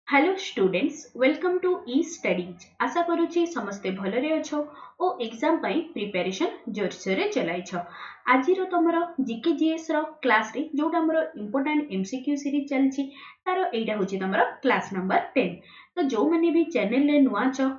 Hello students welcome to E studies आशा करूची समस्ते भलरे अछो ओ एग्जाम पई प्रिपरेशन जोरसोरे चलाइछ। आज तुमर जीके जीएस रो क्लास रे जोटा हमर इंपोर्टेंट एमसीक्यू सीरीज चलची तारो एटा होची तमरो क्लास नंबर 10। तो जो माने भी चैनल ले नुआ छ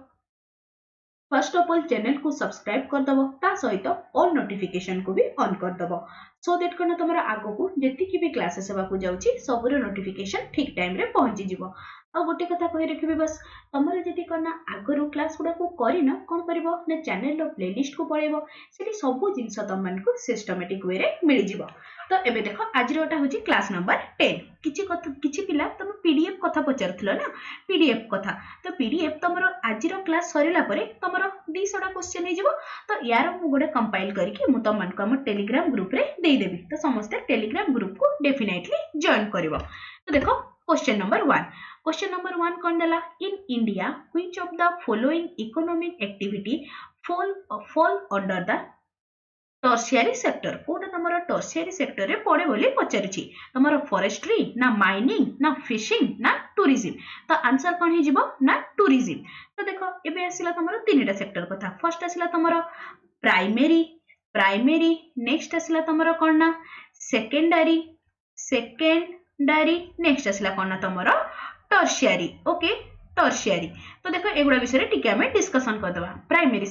फर्स्ट ऑफ ऑल चैनल को सब्सक्राइब कर दबो ता सहित ऑल नोटिफिकेशन को भी ऑन कर दबो सो दैट कना तमरा आगो को जेति की भी क्लासेस हेबा को जाउची सबरो नोटिफिकेशन ठीक टाइम रे पहुंची जिवो। आ गोटे कथा कहि रखिबे बस तमरा जति कना आगरो क्लास गुडा को करिना कोन करबो ना चैनल रो प्लेलिस्ट को पळेबो सेठी सब जिंस तम मन को सिस्टमैटिक वे रे मिलि जिवो। तो एबे देखो आज रोटा होची क्लास नंबर 10 किछि पिला तुम पीडीएफ कथा पचारथलो ना पीडीएफ कथा तो पीडीएफ तमरो आज रो क्लास सरिला परे तमरो 200टा क्वेश्चन हे जिवो। तो यार मु गोटे कंपाइल करके मु तम मन को हम टेलीग्राम ग्रुप रे देई देबी तो समस्त टेलीग्राम ग्रुप को डेफिनेटली जॉइन करिवो। तो देखो क्वेश्चन नंबर 1 कौन देला in India which of the following economic activity fall under the tertiary sector कोटा तमरो टर्शियरी सेक्टर रे पड़े बोली पचारिछि तमरो फॉरेस्ट्री ना माइनिंग ना फिशिंग ना टूरिज्म। तो आंसर कोन हे जिवो ना टूरिज्म। तो देखो एबे आसिला तमरो तीनटा सेक्टर कथा फर्स्ट आसिला तमरो प्राइमरी प्राइमरी नेक्स्ट आसिला तमरो कोन ना सेकेंडरी सेकेंडरी नेक्स्ट आसिला कोन ना तमरो टर्शियरी ओके टर्शियरी। तो देखो एगुड़ा विषय टिके आमे डिस्कशन कर दबा। प्राइमरी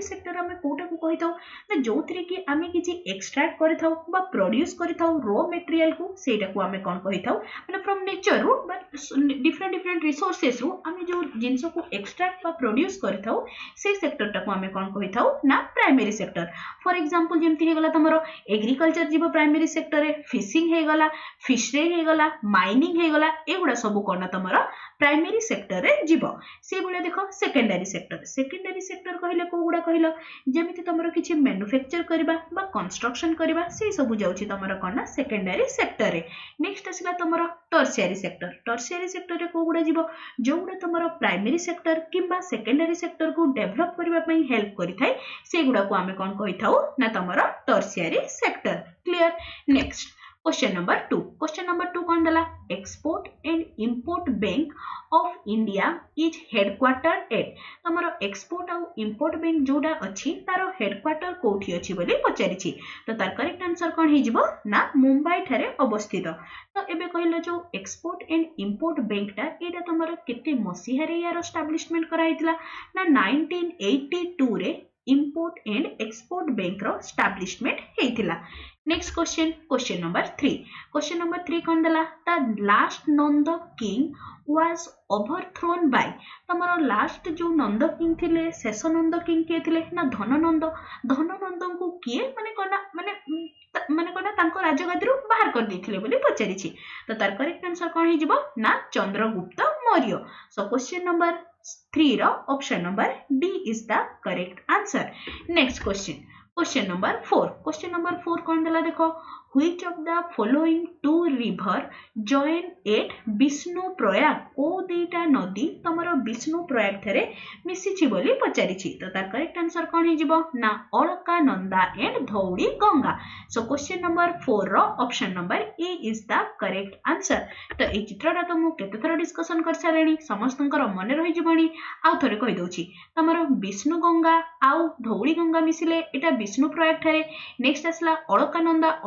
सेक्टर आमे कोटा को कहि थाउ ना जोथरे कि आमे किछि एक्सट्रैक्ट करि थाउ बा प्रोड्यूस करि थाउ रॉ मटेरियल को सेटा को आमे कोन कहि थाउ माने फ्रॉम नेचर रो बा डिफरेंट डिफरेंट रिसोर्सेस रो आमे जो जिंस को एक्सट्रैक्ट बा प्रोड्यूस करि थाउ से सेक्टर टा को आमे कोन कहि थाउ ना प्राइमरी सेक्टर। फॉर एग्जांपल जेमति हे गला तमरो एग्रीकल्चर जीवो प्राइमरी सेक्टर रे फिशिंग हे गला फिशरी हे गला माइनिंग हे गला एगुडा सब कोन तमरो प्राइमरी सेक्टर रे जीवो। से बोले देखो सेकेंडरी सेक्टर कहले को गुडा कहलो जेमिति तमरो किछि मैन्युफैक्चर करबा बा कंस्ट्रक्शन करबा से सब जाउछि तमरो कोन सेकेंडरी सेक्टर रे। नेक्स्ट आसिला तमरो टर्शियरी सेक्टर रे को गुडा जीवो जो गुडा तमरो प्राइमरी सेक्टर किबा सेकेंडरी सेक्टर को डेवलप करबा पई हेल्प करि थाए से गुडा को आमे कोन कहि थाउ ना तमरो tertiary sector. Clear. Next question number 2 कौन दला export and import bank of India is headquarter at तमरो एक्सपोर्ट और इंपोर्ट बैंक जोडा अछि तारो हेडक्वार्टर कोठी अछि बोली पचारिछि। तो तार करेक्ट आंसर कौन हे जिवो ना मुंबई ठारे अवस्थित। तो एबे कहलो जो एक्सपोर्ट एंड इंपोर्ट बैंक टा एटा तमरो केते मसिहा रे यार एस्टैब्लिशमेंट करा हितला ना 1982 रे इंपोर्ट एंड एक्सपोर्ट बैंक रो एस्टैब्लिशमेंट हेतिला। नेक्स्ट क्वेश्चन नंबर 3 कौन दला the last Nanda king was overthrown by तमरो लास्ट जो नंद किंग थिले शेष नंद किंग के थिले ना धननंद को किए माने कोना माने कोना तांको राजगादी बाहर कर देथिले बोली पचारिछि। तो तार करेक्ट आंसर कोन हे जिवो ना Chandragupta Maurya. So question number 3 रो option number D is the correct answer. Next question number 4 कौन दला देखो which of the following two river join at Vishnu Prayag को देटा नदी तमरो विष्णु प्रयाग थरे मिसिछि बोली पचारिछि। तो तार करेक्ट आंसर कोन हे जिवो ना Alaknanda and Dhauli Ganga. So question number 4 रो option number A is the correct answer. तो ए चित्रटा तो मु केते थरो डिस्कशन कर सारेणी समस्तंकर मन रहि जिवणी आ थरे कहि दोछि तमरो विष्णु गंगा आउ धौली गंगा मिसिले एटा विष्णु प्रयाग थरे। नेक्स्ट आसला अलकानंदा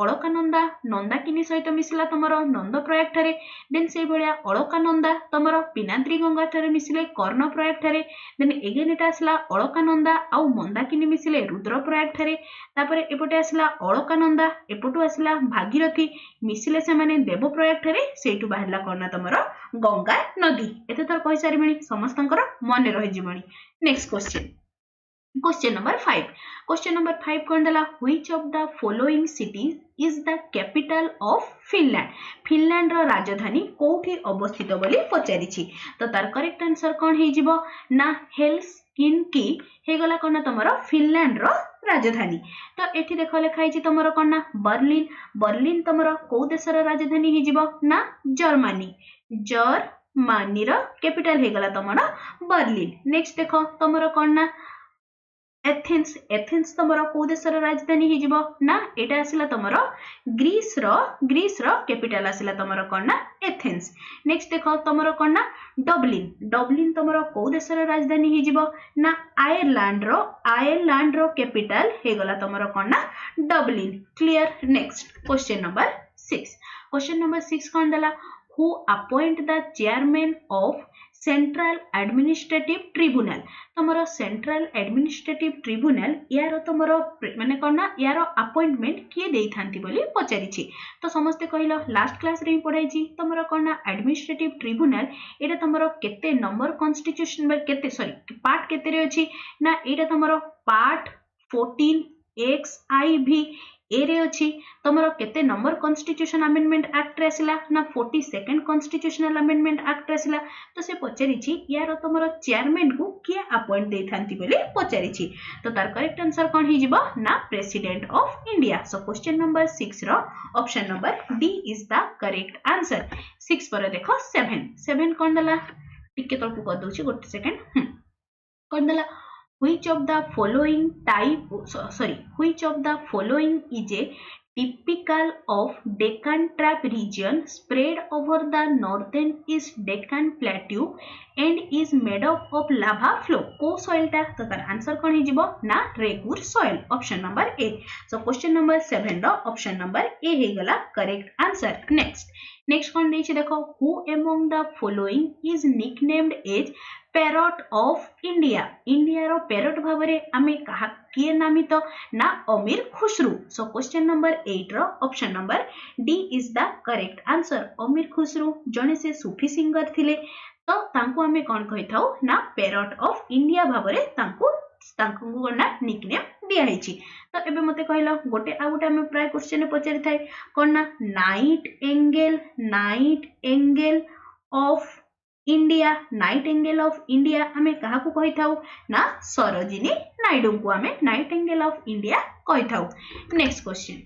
नंदाकिनी सहित मिसिला तमरो नंद प्रयाग ठारे देन से भलिया अलकानंदा तमरो पिनाद्री गंगा ठारे मिसिले कर्ण प्रयाग ठारे देन एगेन एटा आसला अलकानंदा आउ मंदाकिनी मिसिले रुद्र प्रयाग ठारे तापरे एपटे आसला अलकानंदा एपटु आसला भागीरथी मिसिले से माने देव प्रयाग ठारे सेटु बाहरला कर्ण तमरो गंगा नदी। एते तर कहि सारिमणी समस्तंकर मन रहि जिवणी। नेक्स्ट क्वेश्चन नंबर 5 कौन दला which of the following cities is the capital of Finland रो राजधानी कोठी अवस्थित बोली पचारिछि। तो तार करेक्ट आंसर कौन हे जिवो ना हेलसिंकी हे गला कोन तमरो फिनलैंड रो राजधानी। तो एठी देखो लिखा हिछि तमरो कोन ना बर्लिन तमरो को देशर राजधानी हे जिवो ना जर्मनी रो कैपिटल हे गला तमरो बर्लिन। नेक्स्ट देखो तमरो कोन ना एथेन्स एथेन्स तुमर को देशर राजधानी हो जिवो ना एटा आसिला तुमर ग्रीस रो कैपिटल आसिला तुमर कोन ना एथेन्स। नेक्स्ट देखो तुमर कोन ना डबलिन डबलिन तुमर को देशर राजधानी हो जिवो ना आयरलैंड रो कैपिटल हे गला तुमर कोन ना Dublin. Clear. Next question number 6 कोन दला who appoint the chairman of central administrative tribunal तुमर सेंट्रल एडमिनिस्ट्रेटिव ट्रिब्यूनल यार तुमर माने कोन ना यार अपॉइंटमेंट किए देई थांती बोली पचारिछि। तो समस्ते कहलो लास्ट क्लास रे पढ़ाई छी तुमर कोन ना एडमिनिस्ट्रेटिव ट्रिब्यूनल एटा तुमर केते नंबर कॉन्स्टिट्यूशन बा केते सॉरी पार्ट केते रे अछि ना एटा तुमर पार्ट 14 एक्स आई भी ए रे अछि। तुमर केते नंबर कॉन्स्टिट्यूशन अमेंडमेंट एक्ट रे आसिला ना 42nd कॉन्स्टिट्यूशनल अमेंडमेंट एक्ट रे आसिला। तो से पचारिछि यार तुमर चेयरमैन को किए अपॉइंट देई थांती बोली पचारिछि। तो तार करेक्ट आंसर कोन हि जिवो ना president of India. So question number 6 रो option number D is the correct answer. 6 पर देखो 7 कोन दला टिके तळकु कर दोछि गोटे सेकंड कोन दला which of the following is a typical of Deccan Trap region spread over the northern East Deccan Plateau and is made up of lava flow को soil टा। तो तार आंसर कोन हि जिवो ना regur soil option number A. So question number 7 रो option number A हे गला करेक्ट आंसर। नेक्स्ट कोन देछि देखो who among the following is nicknamed as parrot of India India रो पैरट भावरे आमे कहा किए नामित ना Amir Khusro. So question number 8 रो option number D is the correct answer. Amir Khusro जने से सूफी सिंगर थिले तो तांको आमे कोन कहिथाउ ना पैरट ऑफ इंडिया भावरे तांको ना निकनेम दिया हिची। तो एबे मते कहला गोटे आ गोटे आमे प्राय क्वेश्चन पचारि थाय कोन ना नाइट एंगल ऑफ इंडिया आमे कहा को कहि थाउ ना सरोजिनी नायडू को आमे नाइट एंगल ऑफ इंडिया कहि थाउ। नेक्स्ट क्वेश्चन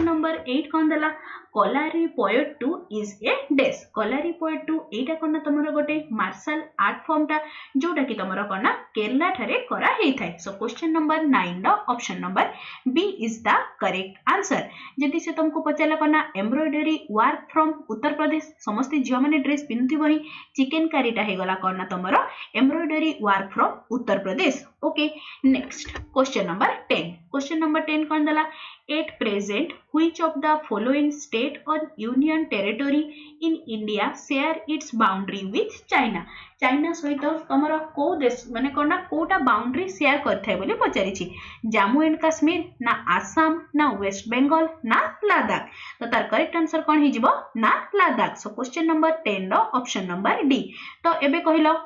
नंबर 8 कोन दला कलारी पोएट 2 इज ए डेस। कलारी पोएट 2 एटा कोन तमरो गोटे मार्शल आर्ट फॉर्म टा जोटा कि तमरो कोन केरला थारे करा हेइ थाय। सो क्वेश्चन नंबर 9 रो option number B is the correct answer. जदि से तुमको पचाला कोन embroidery work from Uttar Pradesh समस्त झियो माने ड्रेस पिनथि बही चिकन करी टा हे गला कोन तमरो embroidery work from Uttar Pradesh. Okay. Next question number 10 कोन दला at present which of the following state or union territory in India share its boundary with China। China सहित तमर को देश माने कोना कोटा बाउंड्री शेयर करथाय बोली पचारिछि जम्मू एंड कश्मीर ना आसाम ना वेस्ट बंगाल ना लद्दाख। तो तार करेक्ट आंसर कोन हि जिवो ना लद्दाख। सो क्वेश्चन नंबर 10 रो ऑप्शन नंबर डी। तो एबे कहिलो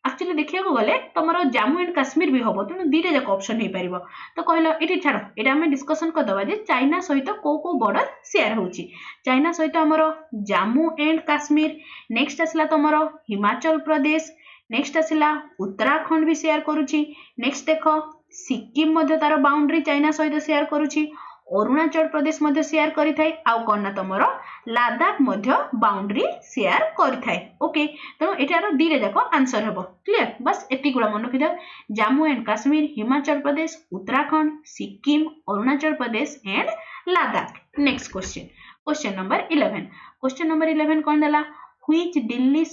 एक्चुअली देखिया को गले तमरो जम्मू एंड कश्मीर भी होबो तेनु दीटा जक ऑप्शन हे परिबो। तो कहलो एटी छाड़ो एटा हम डिस्कशन कर दबा जे चाइना सहित को बॉर्डर शेयर होची। चाइना सहित हमरो जम्मू एंड कश्मीर नेक्स्ट आसला तमरो हिमाचल प्रदेश नेक्स्ट आसला उत्तराखंड भी शेयर करूची। नेक्स्ट देखो सिक्किम मध्ये तार बाउंड्री चाइना सहित शेयर करूची अरुणाचल प्रदेश मध्ये शेयर करि थाय आउ कोन ना तमरो लद्दाख मध्ये बाउंड्री शेयर करि थाय। ओके। तो एटारो दीरे जाको आंसर हबो। क्लियर। बस एति गुला मन रखि Jammu and Kashmir Himachal Pradesh Uttarakhand Sikkim Arunachal Pradesh and Ladakh. Next question number 11 कोन दला which Delhi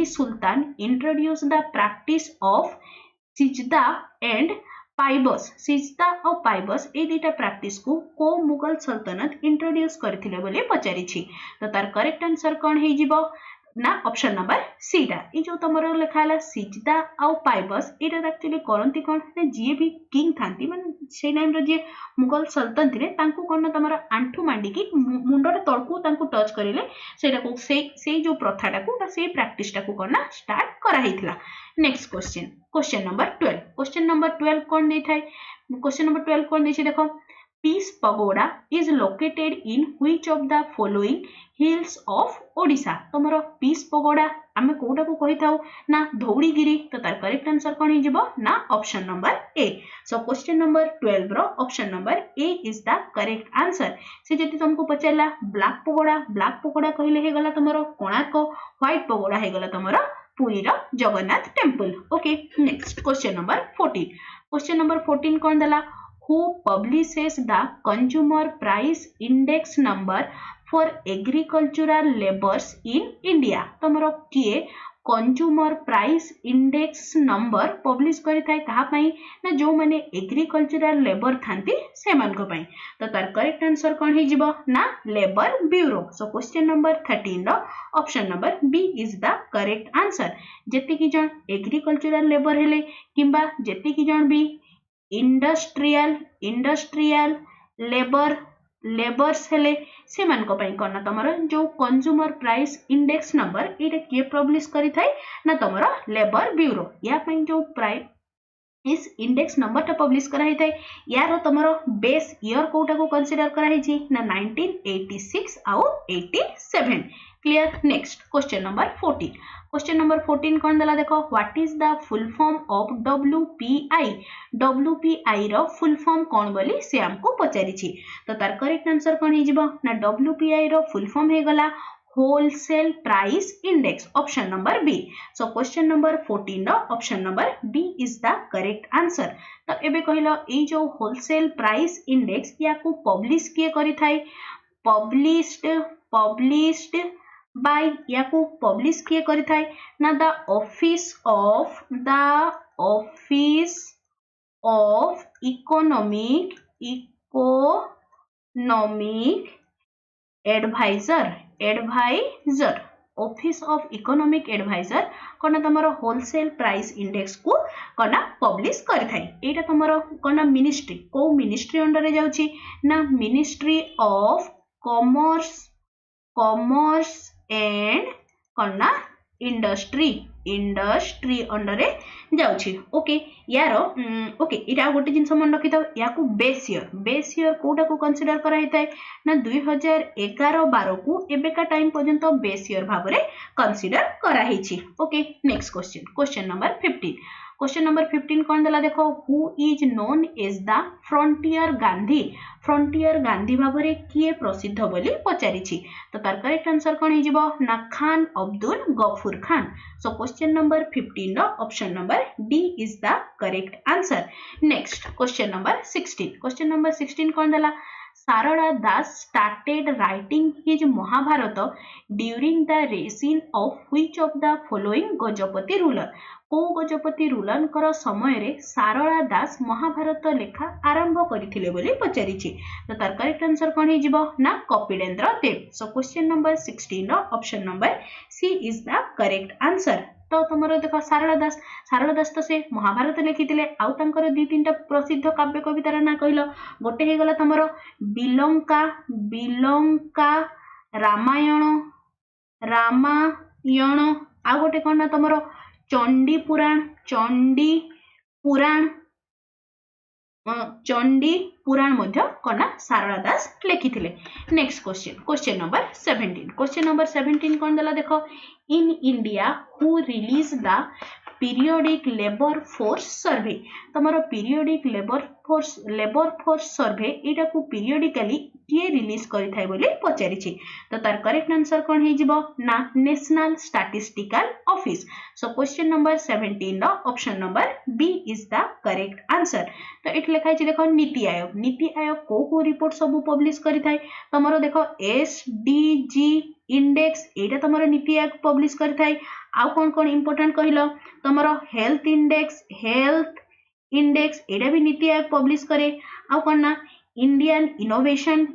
Sultan introduced the practice of sijda and paibos ए दुटा प्रैक्टिस को मुगल सल्तनत इंट्रोड्यूस करथिले बोली पचारिछि। तो तार करेक्ट आंसर कोन हे जिवो ना ऑप्शन नंबर सी टा। ए जो तमरो लेखाला सिजदा आउ पाइबस एटा एक्चुअली करंती कोन जे भी किंग थांती माने से टाइम रो जे मुगल सल्तनत रे तांको कोन तमरो आंठू मांडी की मुंडर तळकू तांको टच करिले सेटा को से जो प्रथाटा को से प्रैक्टिस टा को कोन स्टार्ट करा हितला। नेक्स्ट क्वेश्चन नंबर 12 कोन दे थाय। क्वेश्चन नंबर 12 कोन देछि देखो peace pagoda is located in which of the following hills of Odisha. तमरो पीस पगोड़ा आमे कोटा को कहि थाउ ना धौड़ीगिरी। तो तार करेक्ट आंसर कोन हि जिवो ना option number A. So question number 12 रो option number A is the correct answer. से जति तुमको पचारला ब्लैक पगोड़ा कहले हे गला तमरो कोणार्क व्हाइट पगोड़ा हे गला तमरो पुरी रो Jagannath temple. Okay next question number 14। Question number 14 कौन देला who publishes the consumer price index number for agricultural labours in India. तमरो किए consumer price index number publish करि थाए कहा पई ना जो माने एग्रीकल्चरल लेबर थांती से मान को पई। तो तार करेक्ट आंसर कोन हे जिवो ना labour bureau. So question number 13 रो option number B is the correct answer. जेति की जन एग्रीकल्चरल लेबर हेले किंबा जेति की जन भी इंडस्ट्रियल लेबर्स हेले से मान को पई कोन तमरो जो कंज्यूमर प्राइस इंडेक्स नंबर एटा के पब्लिश करि थाए ना तमरो लेबर ब्यूरो। या पई जो प्राइस इंडेक्स नंबर टा पब्लिश करा हे थाए यार तमरो बेस ईयर कोटा को कंसीडर करा हे छी ना 1986 आउ 87। Clear. Next question number 14। Question number 14 कौन देला देखो what is the full form of WPI. WPI रो फुल फॉर्म कौन बोली से हमको पचारि छी। तो तार करेक्ट आंसर कौन हे जिवो ना डब्ल्यूपीआई रो फुल फॉर्म हे गला wholesale price index option number B. So question number 14 रो option number B is the correct answer. तो एबे कहिलो ए जो होलसेल प्राइस इंडेक्स या को पब्लिश किए करि थाए पब्लिश्ड बाय या को पब्लिश किए करि थाए ना the office of economic adviser office of economic adviser कोना तमरो होलसेल प्राइस इंडेक्स को कोना पब्लिश करि थाए। एटा तमरो कोना मिनिस्ट्री को मिनिस्ट्री अंडर रे जाउची ना मिनिस्ट्री ऑफ कॉमर्स एंड कोना इंडस्ट्री अंडर रे जाउची। ओके यारो ओके इटा गोटे जिंस मन रखि थाओ या को बेस ईयर कोटा को कंसीडर करा हेताय ना 2011-12 को एबेका टाइम पर्यंत बेस ईयर भाबरे कंसीडर करा हेछि। Okay next question number 15। Question number 15 कौन देला देखो who is known as the frontier Gandhi भाबरे किए प्रसिद्ध बोली पचारि छी। तो तार करेक्ट आंसर कौन हे जिवो ना Khan Abdul Ghaffar Khan. So question number 15 रो option number D is the correct answer. Next question number 16। Question number 16 कौन देला Sarada Das started writing his Mahabharata during the reign of which of the following Gajapati ruler। को Gajapati ruler कर समय रे सारला दास महाभारत लेखा आरंभ करथिले बोली पचारिछि। तो तार करेक्ट आंसर कोन हे जिवो ना Kapilendra Dev. So question number 16 रो option number C is the correct answer. तो तुमरो देखो सारला दास तो से महाभारत लिखिथिले आउ तांकर दुई तीनटा प्रसिद्ध काव्य कवितार ना कहिलो गोटे हे गला तुमरो बिलंका रामायण आ गोटे कोन ना तुमरो चंडी पुराण मध्य कना सारला दास लिखिथिले। Next question number 17। Question number 17 कोन देला देखो in India who release the periodic labour force survey. तमरो पीरियोडिक लेबर फोर्स सर्वे एटा को पीरियोडिकली किए रिलीज करि थाय बोली पचारिछि। तो तार करेक्ट आंसर कोन हे जिवो ना national statistical office. So question number 17 रो option number B is the correct answer. तो एठ लिखाइ छि देखो नीति आयोग को रिपोर्ट सब पब्लिश करि थाय तमरो देखो एसडीजी इंडेक्स एटा तमरो नीति आयोग पब्लिश करि थाय। आउ कोन इंपोर्टेंट कहिलो तमरो हेल्थ इंडेक्स एटा भी नीति आयोग पब्लिश करे। आउ कोन ना इंडियन इनोवेशन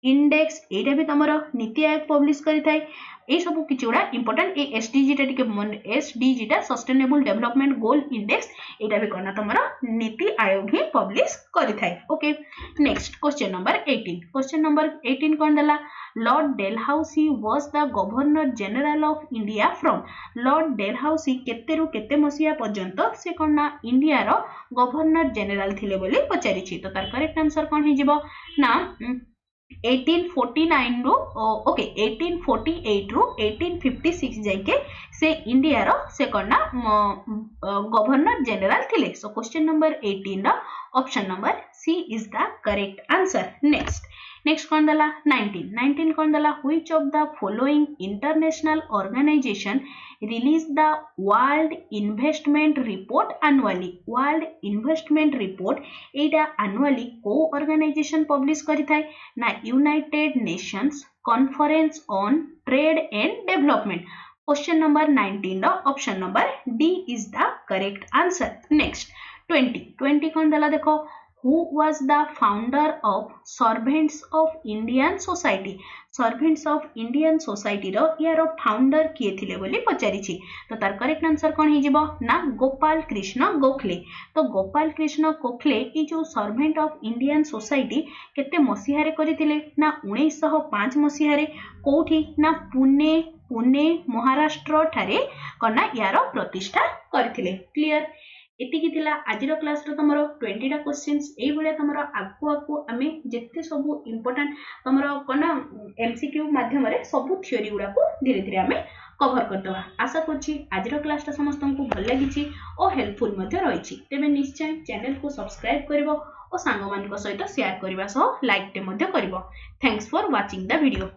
इंडेक्स एटा भी तमरो नीति आयोग पब्लिश करि थाय। ए सब किछि गुडा इंपोर्टेंट ए एसडीजी टा टिके एसडीजी टा सस्टेनेबल डेवलपमेंट गोल इंडेक्स एटा भी कोना तमरो नीति आयोग ही पब्लिश करि थाय। Okay next question number 18। Question number 18 कोन देला Lord Dalhousie was the governor general of India from. Lord Dalhousie केते रु केते मसिया पर्यंत से कोना इंडिया रो गवर्नर जनरल थिले बोली पचारिछि। तो तार करेक्ट आंसर कोन हे जिवो ना 1848 रु 1856 जाके से इंडिया रो से कोना गवर्नर जनरल थिले। सो क्वेश्चन नंबर 18 रो option number C is the correct answer. Next कौन दला 19 कौन दला which of the following international organization release the world investment report annually. world investment report Etah annually को organization publish करि थाए ना United Nations Conference on Trade and Development. Question number 19 row option number D is the correct answer. Next 20 कौन दला देखो who was the founder of Servants of Indian Society. Servants of Indian Society रो यार founder किए थिले बोली पचारि छी तो तार करेक्ट आंसर कोन हे जिवो ना गोपाल कृष्ण गोखले. तो गोपाल कृष्ण गोखले ई जो सर्वेंट ऑफ इंडियन सोसाइटी केते मसिहा रे करिथिले ना 1905 मसिहा रे कोठी ना पुणे महाराष्ट्र ठारे कना यार प्रतिष्ठा करथिले. क्लियर एतिकी थिला आजिर क्लास रो तमरो 20 टा क्वेश्चंस एई भले तमरो आगु आमे जेते सब इंपोर्टेंट तमरो कना एमसीक्यू माध्यम रे सब थ्योरी गुडा को धीरे धीरे आमे कवर करदवा. आशा करछि आजिर क्लास टा समस्त को भल लागिछि ओ हेल्पफुल मध्ये रहिछि. तेबे निश्चय चैनल को सब्सक्राइब करिवो ओ सांग मान को सहित शेयर करबा सह लाइक टे मध्ये करिवो. Thanks for watching the video.